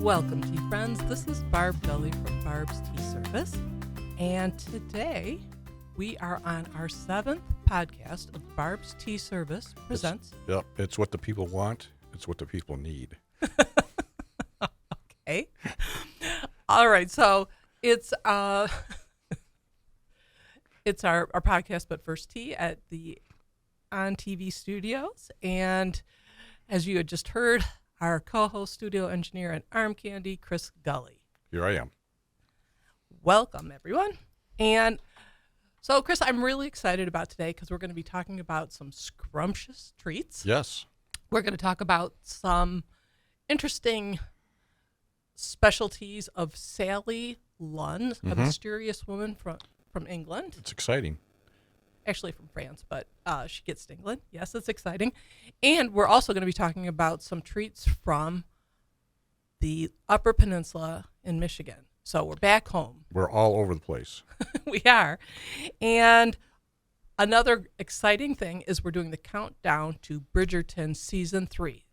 Welcome, tea friends. This is Barb Dudley from Barbs Tea Service, and today we are on our 7th podcast of Barbs Tea Service presents. It's what the people want. It's what the people need. Okay. All right. So it's it's our podcast, but first tea at the On TV studios, and as you had just heard, our co-host, studio engineer, and arm candy, Chris Gully. Here I am. Welcome, everyone. And so, Chris, I'm really excited about today because we're going to be talking about some scrumptious treats. Yes. We're going to talk about some interesting specialties of Sally Lunn, a mysterious woman from England. It's exciting. Actually from France, but she gets to England. Yes, it's exciting. And we're also going to be talking about some treats from the Upper Peninsula in Michigan. So we're back home. We're all over the place. We are. And another exciting thing is we're doing the countdown to Bridgerton Season 3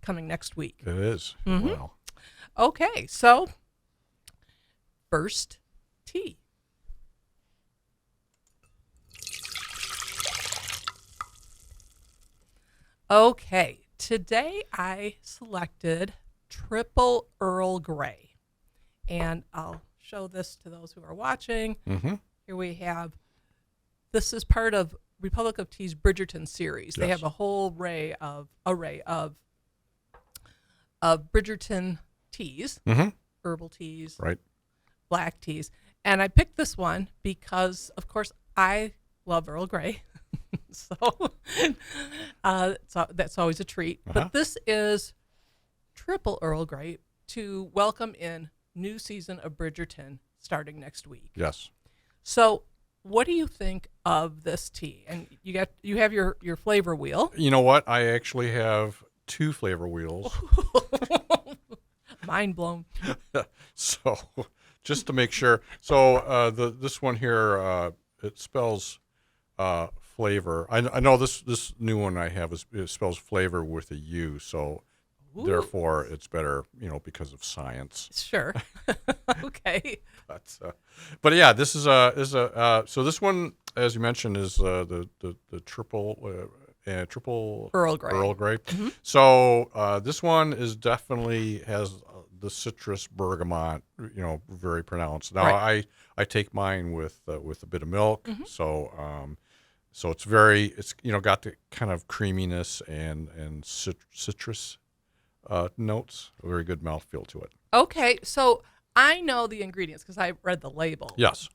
coming next week. It is. Mm-hmm. Wow. Okay, so first tea. Okay, today I selected Triple Earl Grey, and I'll show this to those who are watching. Mm-hmm. Here we have, this is part of Republic of Tea's Bridgerton series. They Yes. have a whole array of Bridgerton teas, herbal teas, Right. black teas, and I picked this one because, of course, I love Earl Grey. So that's always a treat. But this is Triple Earl Grey to welcome in new season of Bridgerton starting next week. Yes. So what do you think of this tea? And you have your flavor wheel. You know what? I actually have 2 flavor wheels. Mind blown. So just to make sure. So this one here, it spells flavor. I know this new one I have it spells flavor with a U, so Ooh. therefore it's better, because of science. Sure. Okay. But yeah, this is so this one, as you mentioned, is the triple Earl Grey. Earl Grey. Mm-hmm. So this one is definitely has the citrus bergamot, very pronounced. Now Right. I take mine with a bit of milk, Mm-hmm. so it's got the kind of creaminess and citrus notes, a very good mouthfeel to it. Okay, so I know the ingredients because I read the label. Yes.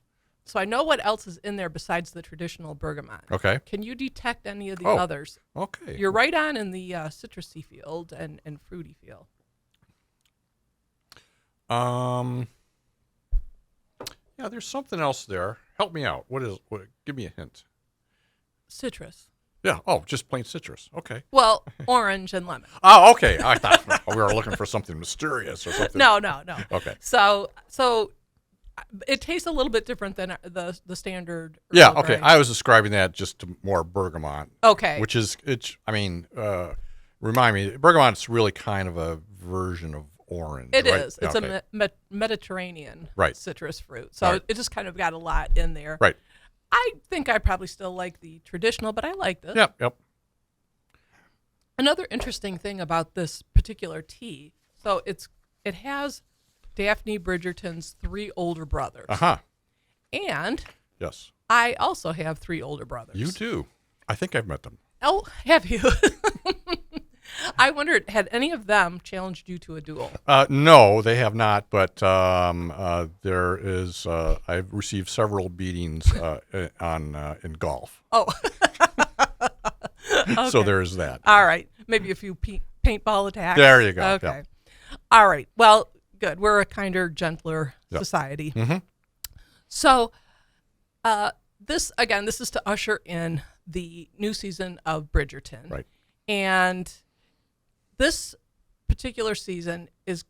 So I know what else is in there besides the traditional bergamot. Okay. Can you detect any of the Oh. others? Okay. You're right on in the citrusy field and fruity field. Yeah, there's something else there. Help me out. What? Give me a hint. Citrus. Yeah. Oh, just plain citrus. Okay. Well, orange and lemon. Oh, okay. I thought we were looking for something mysterious or something. No. Okay. So it tastes a little bit different than the standard. Yeah. Earl Okay. Grey. I was describing that just to more bergamot. Okay. Which is remind me, bergamot's really kind of a version of orange. It right? is. It's Okay. a Mediterranean Right. citrus fruit. So Right. it just kind of got a lot in there. Right. I think I probably still like the traditional, but I like this. Yep. Another interesting thing about this particular tea, so it has Daphne Bridgerton's 3 older brothers. And Yes. I also have 3 older brothers. You do. I think I've met them. Oh, have you? I wondered, had any of them challenged you to a duel? No, they have not. But there is. I've received several beatings in golf. Oh. Okay. So there is that. All right. Maybe a few paintball attacks. There you go. Okay. Yeah. All right. Well, good. We're a kinder, gentler society. Mm-hmm. So this is to usher in the new season of Bridgerton. Right. And this particular season is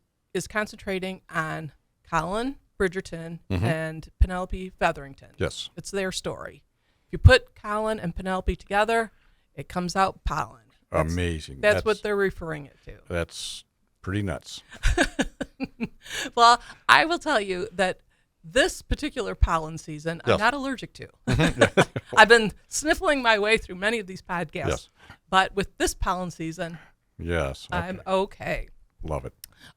concentrating on Colin Bridgerton and Penelope Featherington. Yes. It's their story. If you put Colin and Penelope together, it comes out Polin. Amazing. That's what they're referring it to. That's pretty nuts. Well, I will tell you that this particular pollen season, I'm Yes. not allergic to. I've been sniffling my way through many of these podcasts, Yes. but with this pollen season, Yes. Okay. I'm okay. Love it.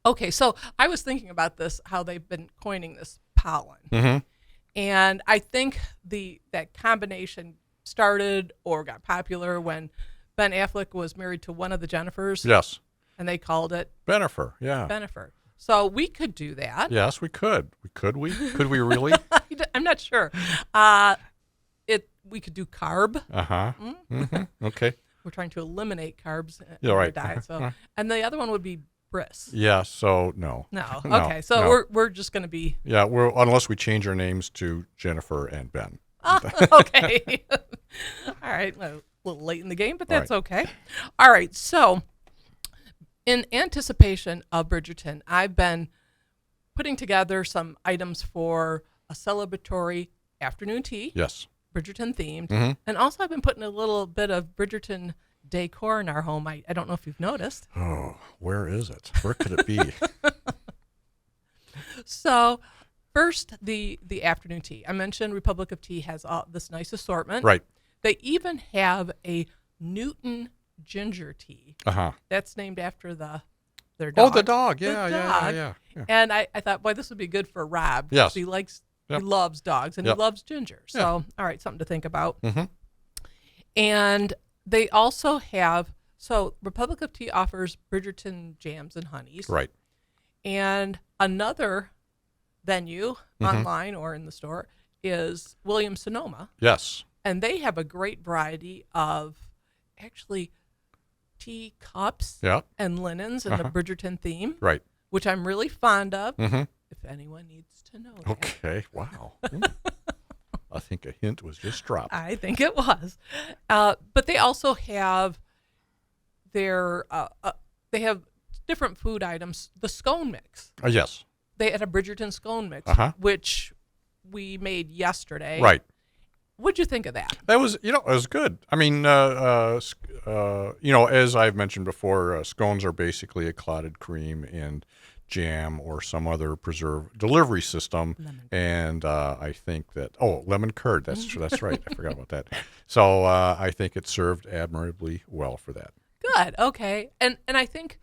Okay, so I was thinking about this, how they've been coining this pollen. Mm-hmm. And I think that combination started or got popular when Ben Affleck was married to one of the Jennifers, Yes. and they called it Benifer. Yeah. Benifer. So we could do that. Yes, we could. Could we? Could we really? I'm not sure. We could do carb. Uh-huh. Mm-hmm. Okay. We're trying to eliminate carbs in Yeah, our right. diet. So, and the other one would be bris. Yeah, so no. No. No, Okay. So no. we're just going to be Yeah, unless we change our names to Jennifer and Ben. okay. All right. A little late in the game, but that's Right. okay. All right. So, in anticipation of Bridgerton, I've been putting together some items for a celebratory afternoon tea, Yes. Bridgerton themed, Mm-hmm. and also I've been putting a little bit of Bridgerton decor in our home. I don't know if you've noticed. Oh, where is it? Where could it be? So, first, the afternoon tea. I mentioned Republic of Tea has all this nice assortment. Right. They even have a Newton ginger tea Uh-huh. that's named after their Oh, dog. the dog. The Yeah, dog. yeah. And I thought, boy, this would be good for Rob. 'Cause Yes. He likes, Yep. he loves dogs and Yep. he loves ginger. So, Yeah. all right, something to think about. Mm-hmm. And they also have, so Republic of Tea offers Bridgerton jams and honeys. Right. And another venue Mm-hmm. online or in the store is Williams Sonoma. Yes. And they have a great variety of actually tea cups Yeah. and linens in the Bridgerton theme, Right. which I'm really fond of, Mm-hmm. if anyone needs to know that. Okay. Wow. I think a hint was just dropped. I think it was. But they also have they have different food items. The scone mix. Yes. They had a Bridgerton scone mix, Uh-huh. which we made yesterday. Right. What'd you think of that? That was, it was good. I mean, as I've mentioned before, scones are basically a clotted cream and jam or some other preserve delivery system. And I think that, lemon curd. That's right. I forgot about that. So I think it served admirably well for that. Good. Okay. And I think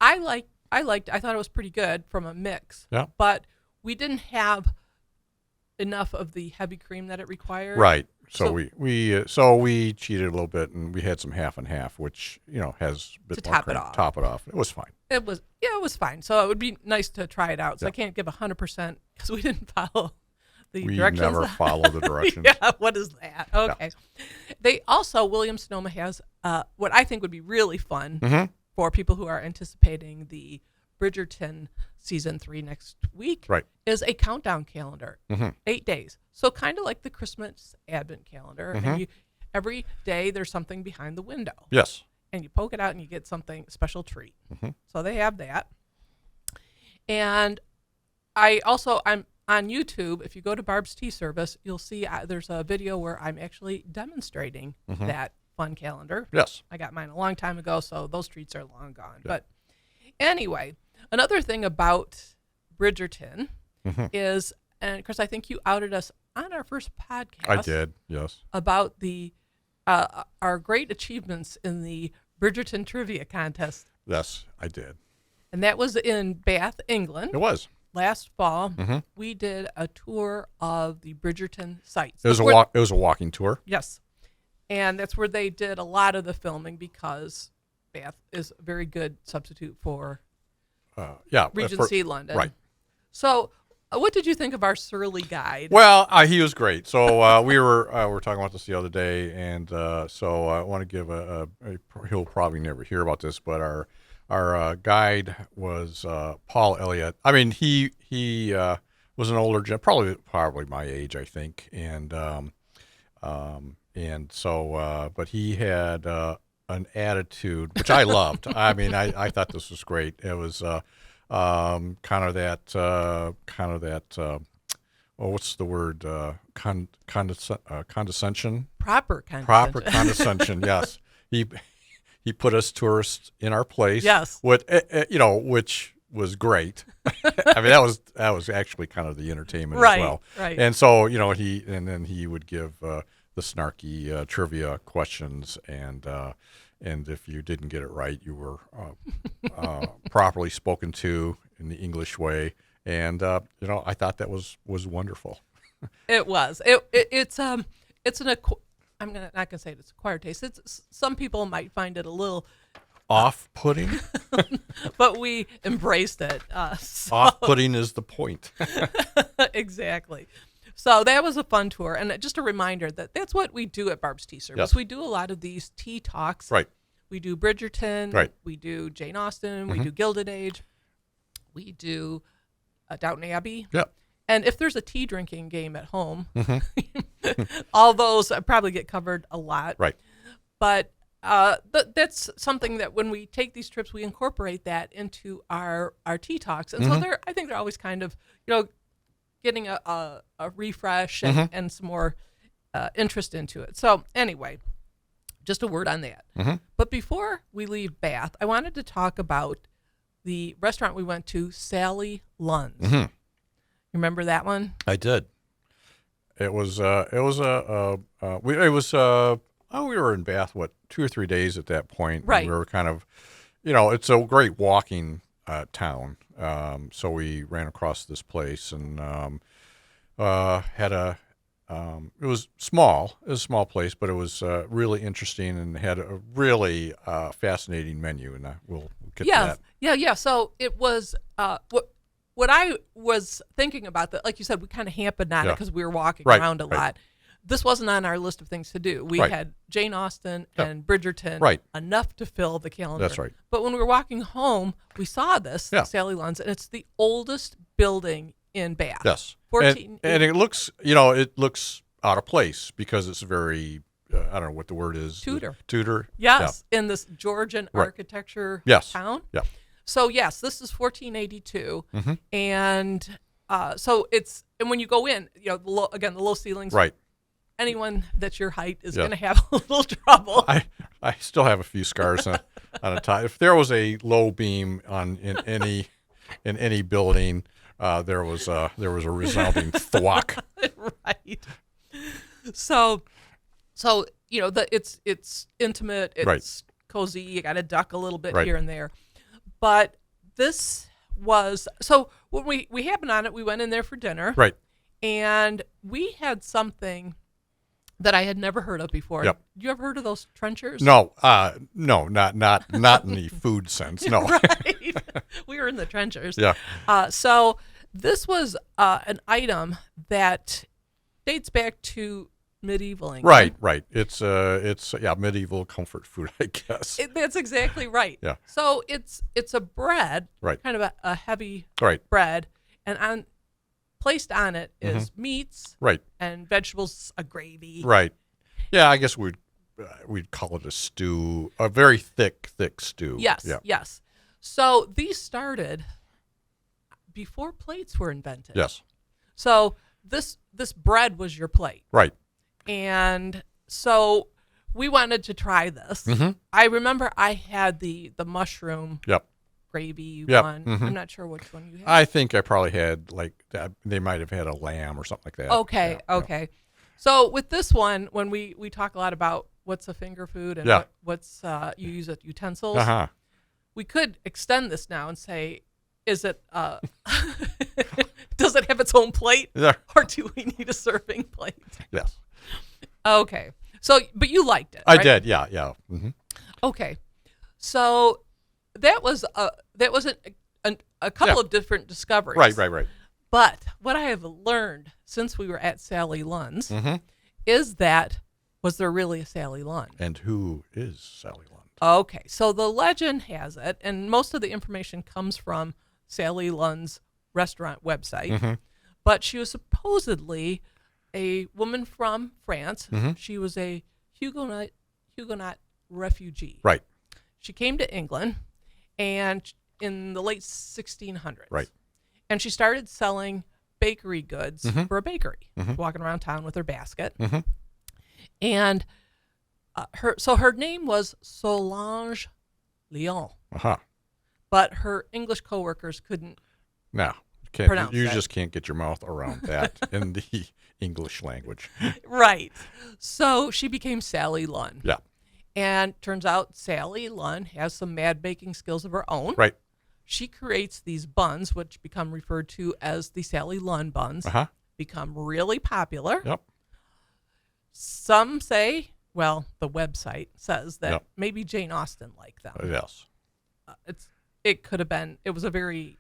I thought it was pretty good from a mix. Yeah. But we didn't have enough of the heavy cream that it required. Right. So, So- we cheated a little bit, and we had some half and half, which has a bit To more top it cream. off. Top it off. It was fine. It was fine. So it would be nice to try it out. So Yeah. I can't give 100% because we didn't follow the We directions. never follow the directions. Yeah, what is that? Okay. They also, Williams Sonoma has what I think would be really fun Mhm. for people who are anticipating the Bridgerton season 3 next week, Right. is a countdown calendar, Mhm. 8 days. So kind of like the Christmas Advent calendar. Mhm. And every day there's something behind the window. Yes. And you poke it out and you get something special treat. Mhm. So they have that. And I'm on YouTube. If you go to Barb's Tea Service, you'll see there's a video where I'm actually demonstrating that fun calendar. Yes. I got mine a long time ago, so those treats are long gone. But anyway, another thing about Bridgerton is, and of course, I think you outed us on our first podcast. I did. Yes. About our great achievements in the Bridgerton trivia contest, Yes, I did. and that was in Bath, England. It was. Last fall, Mhm. we did a tour of the Bridgerton sites. It was It was a walking tour. Yes, and that's where they did a lot of the filming because Bath is a very good substitute for Yeah. Regency London. right. So, what did you think of our surly guide? Well, he was great. So we were talking about this the other day, and so I want to give he'll probably never hear about this, but our guide was Paul Elliott. I mean, he was an older, probably my age, I think, and so but he had an attitude which I loved. I mean, I thought this was great. It was kind of that. What's the word? Condescension. Proper Proper condescension. condescension. Yes, he put us tourists in our place. Yes. What which was great. I mean, that was actually kind of the entertainment Right, as well. right. And so then he would give the snarky trivia questions, and if you didn't get it right, you were properly spoken to in the English way. And I thought that was wonderful. It was. It's an I'm not gonna say it's acquired taste. It's some people might find it a little Off-putting. but we embraced it. Off-putting is the point. Exactly. So that was a fun tour, and just a reminder that that's what we do at Barb's Tea Service. Yes. We do a lot of these tea talks. Right. We do Bridgerton. Right. We do Jane Austen. We do Gilded Age. We do Downton Abbey. Yep. And if there's a tea drinking game at home, all those probably get covered a lot. Right. But that's something that when we take these trips, we incorporate that into our tea talks. And so I think they're always kind of, getting a refresh and some more interest into it. So anyway, just a word on that. But before we leave Bath, I wanted to talk about the restaurant we went to, Sally Lunn's. You remember that one? I did. We were in Bath, 2 or 3 days at that point. Right. And we were kind of, it's a great walking town. So we ran across this place and had it was small. It was a small place, but it was really interesting and had a really fascinating menu. And we'll get to that. Yeah. So it was what I was thinking about that, like you said, we kind of hampered on it because we were walking around a lot. This wasn't on our list of things to do. We had Jane Austen and Bridgerton, enough to fill the calendar. That's right. But when we were walking home, we saw this, Sally Lunn's, and it's the oldest building in Bath. Yes. 14. And it looks, it looks out of place because it's very, I don't know what the word is. Tudor. Yes, in this Georgian architecture town. Yeah. So, yes, this is 1482. And so and when you go in, the low ceilings. Right. Anyone that's your height is going to have a little trouble. I still have a few scars on a tie. If there was a low beam in any building, there was a resounding thwack. Right. So it's intimate. It's cozy. You got to duck a little bit here and there. But this was when we happened on it. We went in there for dinner. Right. And we had something that I had never heard of before. Yep. You ever heard of those trenchers? No, not in the food sense. No. Right. We were in the trenchers. Yeah. So this was an item that dates back to medieval England. Right. It's medieval comfort food, I guess. That's exactly right. Yeah. So it's a bread, kind of a heavy bread, and placed on it is meats, and vegetables, a gravy. Right. Yeah, I guess we'd call it a stew, a very thick stew. Yes. Yeah. Yes. So these started before plates were invented. Yes. So this bread was your plate. Right. And so we wanted to try this. I remember I had the mushroom. Gravy one. I'm not sure which one you had. I think I probably had they might have had a lamb or something like that. Okay. So with this one, when we talk a lot about what's a finger food and what's you use as utensils, we could extend this now and say, is it does it have its own plate, or do we need a serving plate? Yes. Okay. So, but you liked it. I right? did. Yeah. Okay. So that was a couple of different discoveries. Right. But what I have learned since we were at Sally Lunn's is that, was there really a Sally Lunn? And who is Sally Lunn? Okay, so the legend has it, and most of the information comes from Sally Lunn's restaurant website, but she was supposedly a woman from France. She was a Huguenot refugee. Right. She came to England and in the late 1600s. Right. And she started selling bakery goods for a bakery, walking around town with her basket. And her name was Solange Lyon, Uh-huh. but her English coworkers couldn't No, pronounce you that. just can't get your mouth around that in the English language. Right. So she became Sally Lunn. Yeah. And turns out Sally Lunn has some mad baking skills of her own. Right. She creates these buns, which become referred to as the Sally Lunn buns, Uh-huh. become really popular. Yep. Some say, well, the website says that Yep. maybe Jane Austen liked them. Yes. It was a very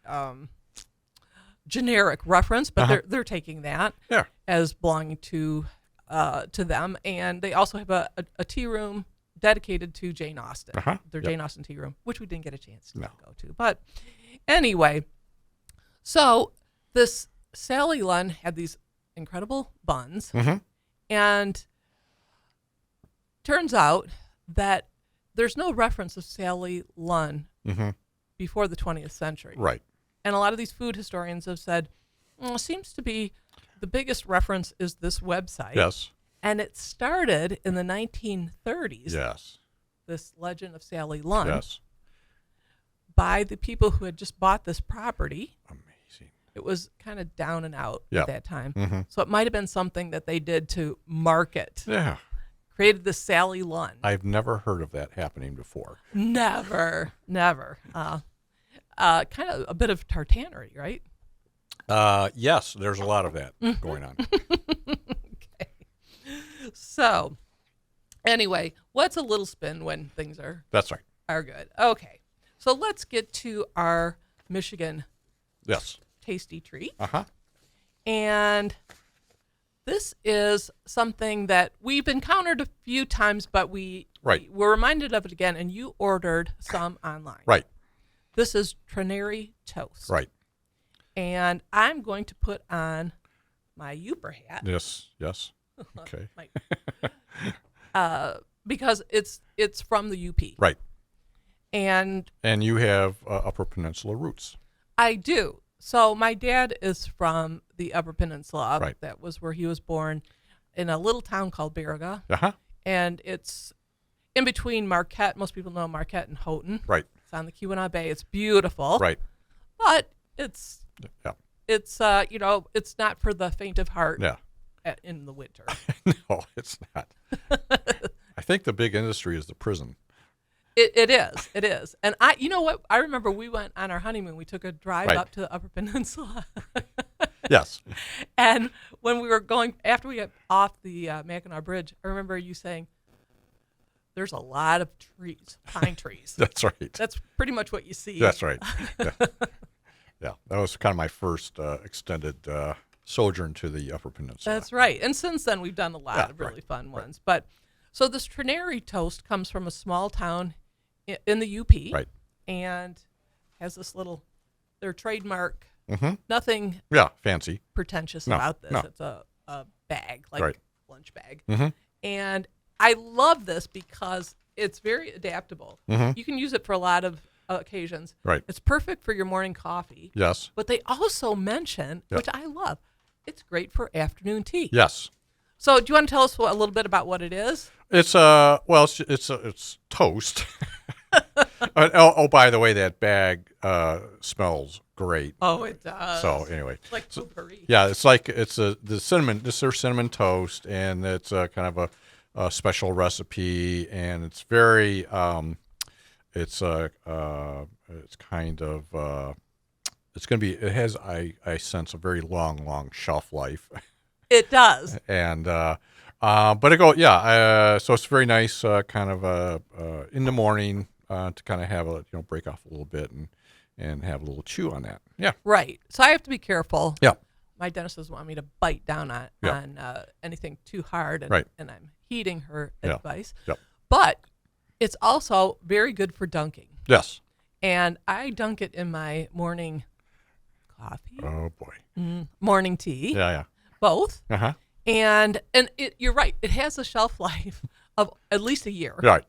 generic reference, but Uh-huh. they're taking that Yeah. as belonging to them, and they also have a tea room dedicated to Jane Austen. Uh-huh. Their Yep. Jane Austen tea room, which we didn't get a chance to No. go to. But anyway, so this Sally Lunn had these incredible buns, Mm-hmm. and turns out that there's no reference of Sally Lunn Mm-hmm. before the 20th century. Right. And a lot of these food historians have said, seems to be the biggest reference is this website. Yes. And it started in the 1930s, Yes. this legend of Sally Lunn, Yes. by the people who had just bought this property. Amazing. It was kind of down and out Yeah. at that time. Mm-hmm. So it might have been something that they did to market, Yeah. created the Sally Lunn. I've never heard of that happening before. Never. Kind of a bit of tartanery, right? Yes, there's a lot of that going on. Okay. So, anyway, what's a little spin when things That's right. are good? Okay. So let's get to our Michigan Yes. tasty treat. Uh-huh. And this is something that we've encountered a few times, but we were reminded of it again, and you ordered some online. Right. This is Trenary toast. Right. And I'm going to put on my Uper hat. Yes. Yes. Okay. Because it's from the UP. Right. And And you have Upper Peninsula roots. I do. So my dad is from the Upper Peninsula. Right. That was where he was born, in a little town called Baraga. Uh-huh. And it's in between Marquette. Most people know Marquette and Houghton. Right. It's on the Keweenaw Bay. It's beautiful. Right. But it's Yeah. it's not for the faint of heart. Yeah. In the winter. No, it's not. I think the big industry is the prison. It is. And you know what? I remember we went on our honeymoon. We took a drive Right. up to the Upper Peninsula. Yes. And when we were going, after we got off the Mackinac Bridge, I remember you saying, there's a lot of trees, pine trees. That's right. That's pretty much what you see. That's right. Yeah. Yeah. That was kind of my first extended sojourn to the Upper Peninsula. That's right. And since then, we've done a lot Yeah, of really right, fun right. ones. But so this Trenary toast comes from a small town in the UP. Right. And has this their trademark, Mm-hmm. nothing Yeah. Fancy. pretentious No, about this. no. It's a bag, like Right. lunch bag. Mm-hmm. And I love this because it's very adaptable. Mm-hmm. You can use it for a lot of occasions. Right. It's perfect for your morning coffee. Yes. But they also mention, Yeah. which I love, it's great for afternoon tea. Yes. So do you want to tell us a little bit about what it is? It's it's toast. By the way, that bag smells great. Oh, it does. So anyway, It's like potpourri. yeah, it's like the cinnamon. This is their cinnamon toast, and it's kind of a special recipe, and it's very it's kind of it's going to be. It has I sense a very long shelf life, It does. and but it go yeah. So it's very nice, kind of in the morning to kind of have a break off a little bit and have a little chew on that. Yeah. Right. So I have to be careful. Yeah. My dentist doesn't want me to bite down on anything too hard, and, and I'm heeding her advice. Yep. But it's also very good for dunking. Yes. And I dunk it in my morning coffee, Oh boy. morning tea, Yeah. both. Yeah. Uh-huh. And you're right. It has a shelf life of at least a year Right.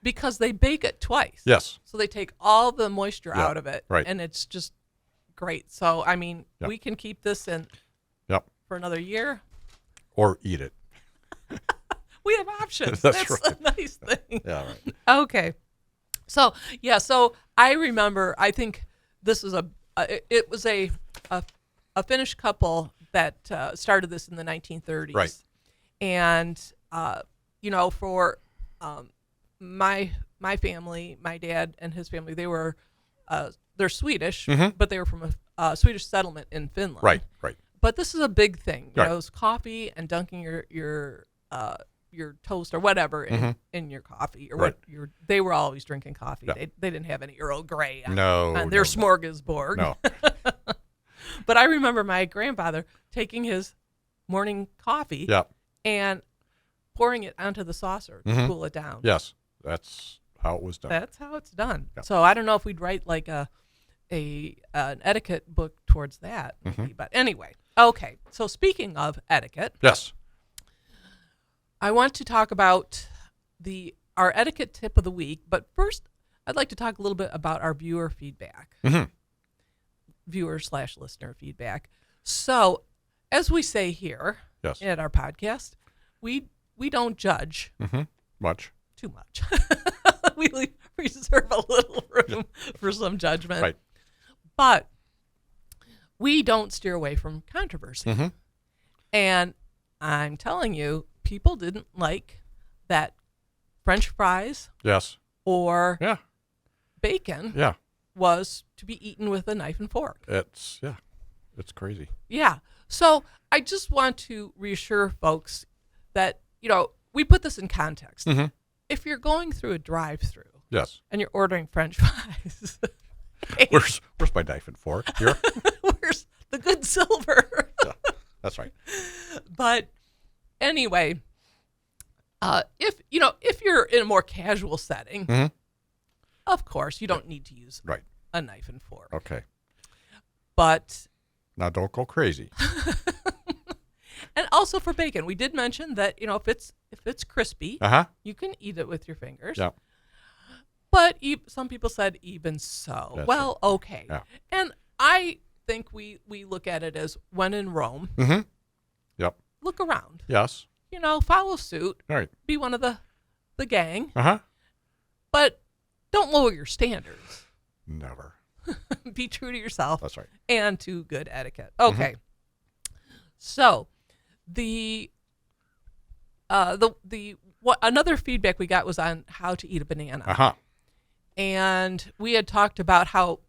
because they bake it twice. Yes. So they take all the moisture Yeah, out of it. right. And it's just great. So, I mean, Yep. we can keep this in Yep. for another year. Or eat it. We have options. That's That's right. a nice thing. Yeah, right. Okay. So I remember. I think this was it was a Finnish couple that started this in the 1930s, Right. and for my family, my dad and his family, they're Swedish, but they were from a Swedish settlement in Finland. Right. Right. But this is a big thing. Right. It's coffee and dunking your toast or whatever in your coffee or Right. they were always drinking coffee. Yeah. They didn't have any Earl Grey on No. their no. smorgasbord. No. But I remember my grandfather taking his morning coffee Yeah. and pouring it onto the saucer to cool it down. Yes. That's how it was done. That's how it's done. Yeah. So I don't know if we'd write like an etiquette book towards that, maybe. But anyway, okay. So speaking of etiquette, Yes. I want to talk about our etiquette tip of the week. But first, I'd like to talk a little bit about our viewer feedback, viewer/listener feedback. So, as we say here Yes. at our podcast, we don't judge Much. too much. We reserve a little room for some judgment. Right. But we don't steer away from controversy. And I'm telling you, people didn't like that French fries Yes. or Yeah. bacon Yeah. was to be eaten with a knife and fork. It's crazy. Yeah. So I just want to reassure folks that, we put this in context. If you're going through a drive-through Yes. and you're ordering French fries, Where's my knife and fork? Here. where's the good silver? Yeah. That's right. But anyway, if you're in a more casual setting, of course you don't need to use Right. a knife and fork. Okay. But Now don't go crazy. and also for bacon, we did mention that if it's crispy, you can eat it with your fingers. Yeah. But some people said even so. That's well, okay. Yeah. And I think we look at it as when in Rome, Yep. look around. Yes. Follow suit. All right. Be one of the gang. But But don't lower your standards. never. Be true to yourself That's right. and to good etiquette. Okay. So another feedback we got was on how to eat a banana. And we had talked about how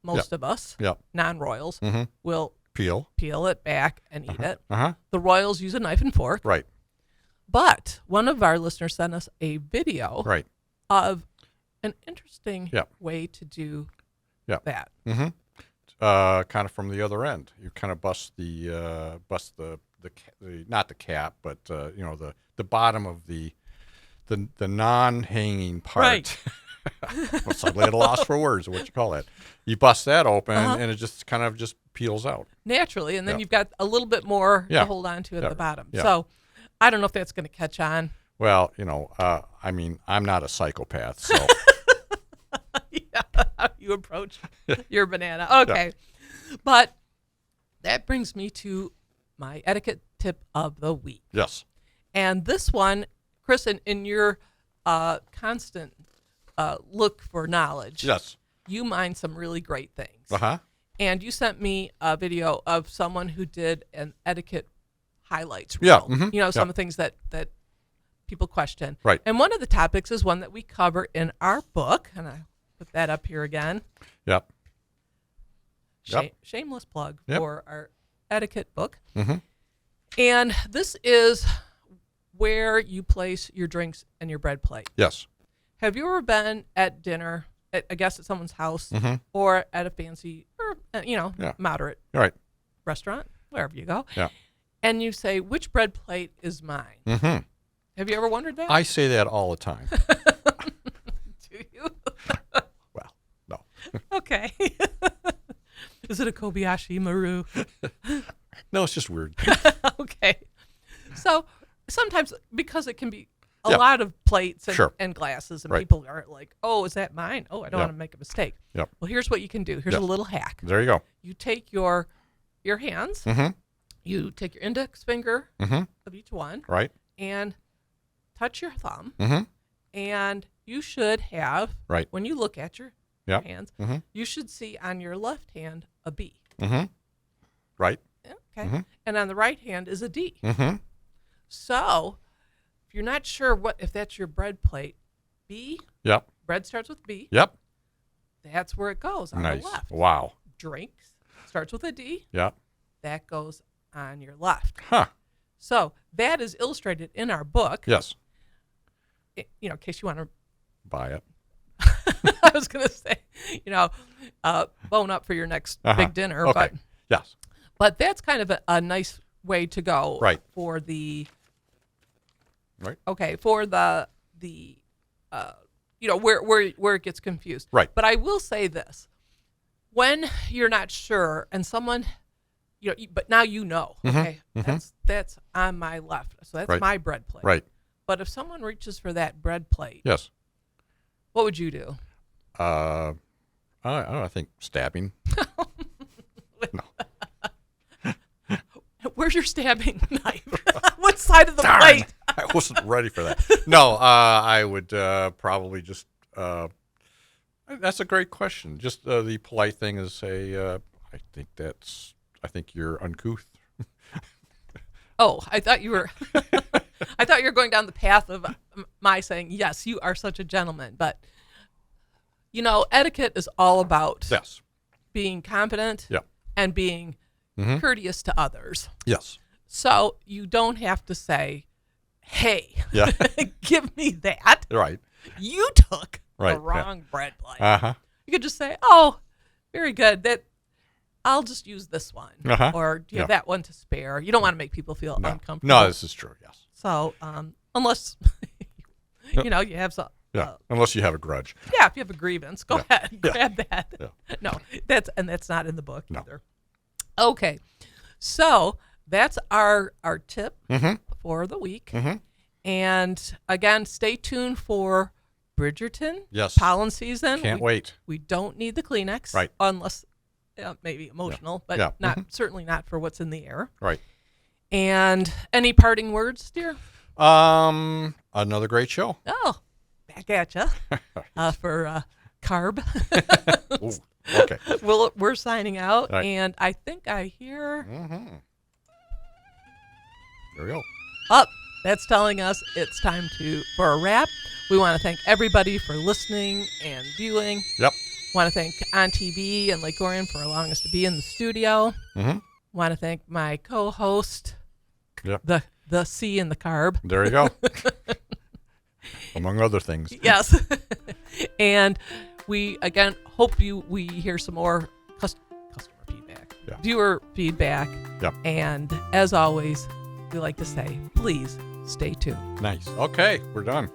most of us, Yep. non-royals, will Peel. peel it back and eat it. Uh-huh. The royals use a knife and fork. Right. But one of our listeners sent us a video Right. of an interesting Yep. way to do Yep. that. Kind of from the other end. You kind of bust the not the cap, but the bottom of the non-hanging part. Right. I'm suddenly at a loss for words. What you call that? You bust that open, and it just kind of just peels out. Naturally, and then Yeah. you've got a little bit more Yeah. to hold on to at Yeah. the bottom. Yeah. So I don't know if that's going to catch on. Well, I mean, I'm not a psychopath, so Yeah, how you approach your banana. Okay. But that brings me to my etiquette tip of the week. yes. And this one, Chris, in your constant look for knowledge, Yes. you mine some really great things. Uh-huh. And you sent me a video of someone who did an etiquette highlights Yeah, reel. mhm, Some yeah. of the things that people question. Right. And one of the topics is one that we cover in our book, and I put that up here again. Yep. Yep. Shameless plug Yep. for our etiquette book. Mhm. And this is where you place your drinks and your bread plate. Yes. Have you ever been at dinner, I guess at someone's house, or at a fancy or Yeah. moderate All right. restaurant, wherever you go, Yeah. and you say, which bread plate is mine? Mm-hmm. Have you ever wondered that? I say that all the time. Do you? Well, no. Okay. Is it a Kobayashi Maru? No, it's just weird. Okay. So sometimes, because it can be a Yep. lot of plates and, Sure. and glasses, and Right. people are like, oh, is that mine? Oh, I don't Yep. want to make a mistake. Yep. Well, here's what you can do. Here's Yep. a little hack. There you go. You take your hands, Mm-hmm. you take your index finger Mm-hmm. of each one, Right. and touch your thumb, Mm-hmm. and you should have, Right. when you look at your Yep. hands, Mm-hmm. you should see on your left hand a B. Mm-hmm. Right. Okay. Mm-hmm. And on the right hand is a D. Mm-hmm. So if you're not sure if that's your bread plate, B, Yep. bread starts with B. Yep. That's where it goes on Nice. the left. Wow. Drinks starts with a D. Yep. That goes on your left. Huh. So that is illustrated in our book. Yes. In case you want to, Buy it. I was going to say, bone up for your next big dinner. Okay. Yes. But that's kind of a nice way to go. Right. For the. Right. Okay. For the where it gets confused. Right. But I will say this: when you're not sure, and someone, but now you know. Mm-hmm. Okay. Mm-hmm. That's on my left, so that's Right. my bread plate. Right. But if someone reaches for that bread plate, Yes. what would you do? I don't know, I think stabbing. Where's your stabbing knife? What side of the Darn. plate? I wasn't ready for that. No, I would probably just. That's a great question. Just the polite thing is say, I think you're uncouth. Oh, I thought you were. I thought you were going down the path of my saying, yes, you are such a gentleman. But etiquette is all about Yes. being competent Yeah. and being Mm-hmm. courteous to others. Yes. So you don't have to say, hey, Yeah. give me that. Right. You took Right, the wrong bread plate. Uh-huh. You could just say, oh, very good. I'll just use this one. Uh-huh. Or do you have Yeah. that one to spare? You don't want to make people feel uncomfortable. No, this is true. Yes. So unless, you have some. Yeah. Unless you have a grudge. Yeah, if you have a grievance, go ahead. Yeah. Grab that. Yeah. No, that's not in the book No. either. Okay. So that's our tip Mm-hmm. for the week. Mm-hmm. And again, stay tuned for Bridgerton. Yes. Pollen season. Can't wait. We don't need the Kleenex. Right. Unless maybe emotional, but Yeah. not Mhm. certainly not for what's in the air. Right. And any parting words, dear? Another great show. Oh, back at you for carb. Ooh, okay. We're signing out, Right. and I think I hear Mm-hmm. There we go. up. That's telling us it's time for a wrap. We want to thank everybody for listening and viewing. Yep. Want to thank On TV and Lake Orion for allowing us to be in the studio. Mm-hmm. Want to thank my co-host, Yep. the C in the carb. There you go. Among other things. Yes. And we again hope we hear some more customer feedback, Yeah. viewer feedback. Yep. And as always, we like to say, please stay tuned. Nice. Okay, we're done.